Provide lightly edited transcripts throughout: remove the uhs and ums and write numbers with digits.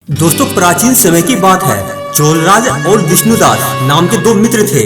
दोस्तों, प्राचीन समय की बात है। चोलराज और विष्णुदास नाम के दो मित्र थे।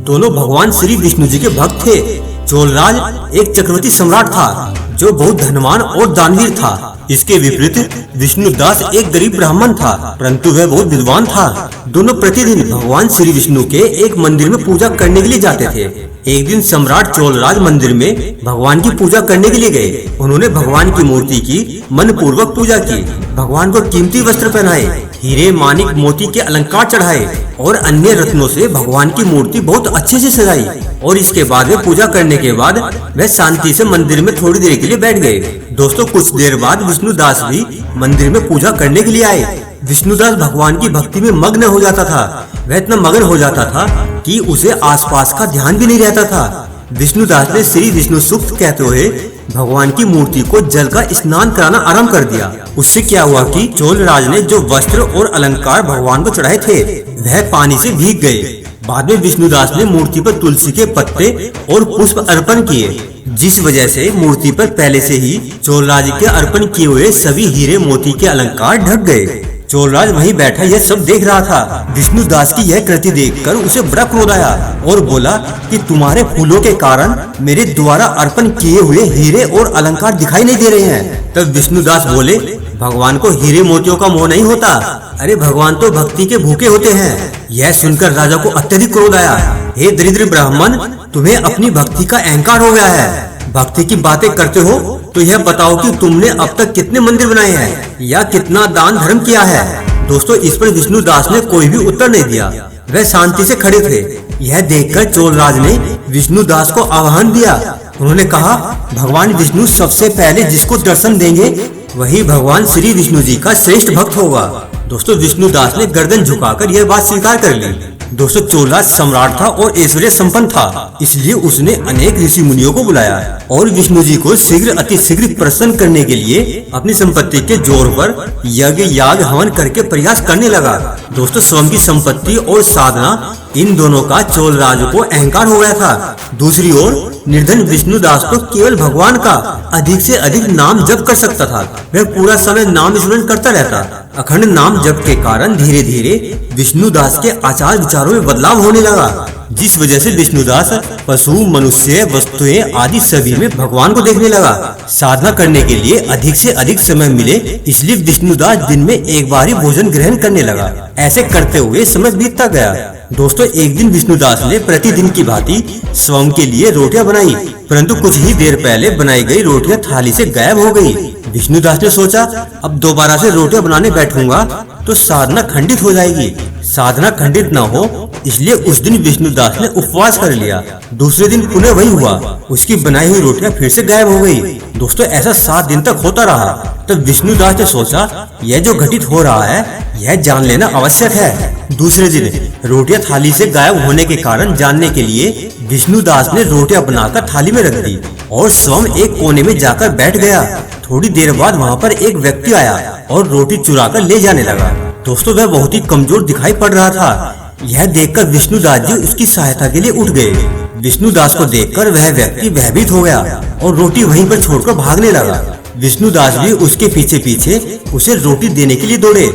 दोनों भगवान श्री विष्णु जी के भक्त थे। चोलराज एक चक्रवर्ती सम्राट था जो बहुत धनवान और दानवीर था। इसके विपरीत विष्णुदास एक गरीब ब्राह्मण था, परंतु वह बहुत विद्वान था। दोनों प्रतिदिन भगवान श्री विष्णु के एक मंदिर में पूजा करने के लिए जाते थे। एक दिन सम्राट चोलराज मंदिर में भगवान की पूजा करने के लिए गए। उन्होंने भगवान की मूर्ति की मन पूर्वक पूजा की, भगवान को कीमती वस्त्र पहनाए, हीरे मानिक मोती के अलंकार चढ़ाए और अन्य रत्नों से भगवान की मूर्ति बहुत अच्छे से सजाई। और इसके बाद वे पूजा करने के बाद वह शांति से मंदिर में थोड़ी देर के लिए बैठ गए। दोस्तों, कुछ देर बाद विष्णुदास भी मंदिर में पूजा करने के लिए आए। विष्णुदास भगवान की भक्ति में मग्न हो जाता था। वह इतना मग्न हो जाता था कि उसे आसपास का ध्यान भी नहीं रहता था। विष्णुदास ने श्री विष्णु सूक्त कहते हुए भगवान की मूर्ति को जल का स्नान कराना आरंभ कर दिया। उससे क्या हुआ कि चोलराज ने जो वस्त्र और अलंकार भगवान को चढ़ाए थे वह पानी से भीग गए। बाद में विष्णुदास ने मूर्ति पर तुलसी के पत्ते और पुष्प अर्पण किए, जिस वजह से मूर्ति पर पहले से ही चोलराज के अर्पण किए हुए सभी हीरे मोती के अलंकार ढक गए। चोलराज वहीं बैठा यह सब देख रहा था। विष्णुदास की यह कृति देखकर उसे बड़ा क्रोध आया और बोला कि तुम्हारे फूलों के कारण मेरे द्वारा अर्पण किए हुए हीरे और अलंकार दिखाई नहीं दे रहे हैं। तब विष्णुदास बोले, भगवान को हीरे मोतियों का मोह नहीं होता। अरे भगवान तो भक्ति के भूखे होते हैं। यह सुनकर राजा को अत्यधिक क्रोध आया। हे दरिद्र ब्राह्मण, तुम्हें अपनी भक्ति का अहंकार हो गया है। भक्ति की बातें करते हो तो यह बताओ कि तुमने अब तक कितने मंदिर बनाए हैं या कितना दान धर्म किया है। दोस्तों, इस पर विष्णुदास ने कोई भी उत्तर नहीं दिया। वह शांति से खड़े थे। यह देखकर चोलराज ने विष्णुदास को आह्वान दिया। उन्होंने कहा, भगवान विष्णु सबसे पहले जिसको दर्शन देंगे वही भगवान श्री विष्णु जी का श्रेष्ठ भक्त होगा। दोस्तों, विष्णुदास ने गर्दन झुकाकर यह बात स्वीकार कर ली। दोस्तों, चोलराज सम्राट था और ऐश्वर्य संपन्न था, इसलिए उसने अनेक ऋषि मुनियों को बुलाया और विष्णु जी को शीघ्र अति शीघ्र प्रसन्न करने के लिए अपनी संपत्ति के जोर पर यज्ञ याग हवन करके प्रयास करने लगा। दोस्तों, स्वयं की संपत्ति और साधना इन दोनों का चोलराज को अहंकार हो गया था। दूसरी ओर निर्धन विष्णुदास तो केवल भगवान का अधिक से अधिक नाम जप कर सकता था। वह पूरा समय नाम स्मरण करता रहता। अखंड नाम जप के कारण धीरे धीरे विष्णुदास के आचार विचारों में बदलाव होने लगा, जिस वजह से विष्णुदास पशु, मनुष्य, वस्तुएं आदि सभी में भगवान को देखने लगा। साधना करने के लिए अधिक से अधिक समय मिले, इसलिए विष्णुदास दिन में एक बार ही भोजन ग्रहण करने लगा। ऐसे करते हुए समय बीतता गया। दोस्तों, एक दिन विष्णुदास ने प्रतिदिन की भांति स्वयं के लिए रोटियां बनाई, परंतु कुछ ही देर पहले बनाई गई रोटियां थाली से गायब हो गई। विष्णुदास ने सोचा, अब दोबारा से रोटियां बनाने बैठूंगा तो साधना खंडित हो जाएगी। साधना खंडित न हो इसलिए उस दिन विष्णुदास ने उपवास कर लिया। दूसरे दिन पुनः वही हुआ, उसकी बनाई हुई रोटियां फिर से गायब हो गई। दोस्तों, ऐसा 7 दिन तक होता रहा। तब विष्णुदास ने सोचा, यह जो घटित हो रहा है यह जान लेना आवश्यक है। दूसरे दिन रोटियां थाली से गायब होने के कारण जानने के लिए विष्णुदास ने रोटियां बनाकर थाली में रख दी और स्वयं एक कोने में जाकर बैठ गया। थोड़ी देर बाद वहाँ पर एक व्यक्ति आया और रोटी चुरा कर ले जाने लगा। दोस्तों, वह बहुत ही कमजोर दिखाई पड़ रहा था। यह देखकर विष्णुदास जी उसकी सहायता के लिए उठ गए। विष्णुदास को देखकर वह व्यक्ति भयभीत हो गया और रोटी वहीं पर छोड़कर भागने लगा। विष्णुदास भी उसके पीछे पीछे उसे रोटी देने के लिए दौड़े।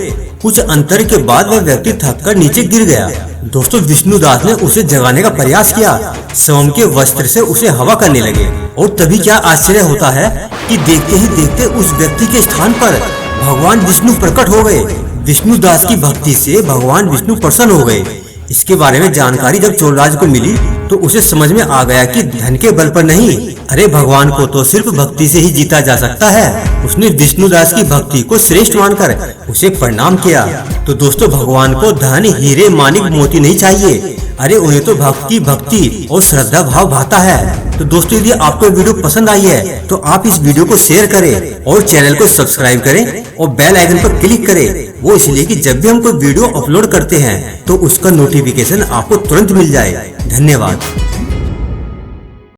कुछ अंतर के बाद वह व्यक्ति थककर नीचे गिर गया। दोस्तों, विष्णुदास ने उसे जगाने का प्रयास किया। स्वयं के वस्त्र से उसे हवा करने लगे और तभी क्या आश्चर्य होता है कि देखते ही देखते उस व्यक्ति के स्थान पर भगवान विष्णु प्रकट हो गए। विष्णुदास की भक्ति से भगवान विष्णु प्रसन्न हो गए। इसके बारे में जानकारी जब चोलराज को मिली तो उसे समझ में आ गया कि धन के बल पर नहीं, अरे भगवान को तो सिर्फ भक्ति से ही जीता जा सकता है। उसने विष्णुदास की भक्ति को श्रेष्ठ मानकर उसे प्रणाम किया। तो दोस्तों, भगवान को धन, हीरे, मानिक, मोती नहीं चाहिए। अरे उन्हें तो भक्ति और श्रद्धा भाव भाता है। तो दोस्तों, यदि आपको वीडियो पसंद आई है तो आप इस वीडियो को शेयर करें और चैनल को सब्सक्राइब करें और बेल आइकन पर क्लिक करें। वो इसलिए कि जब भी हम कोई वीडियो अपलोड करते हैं तो उसका नोटिफिकेशन आपको तुरंत मिल जाए। धन्यवाद।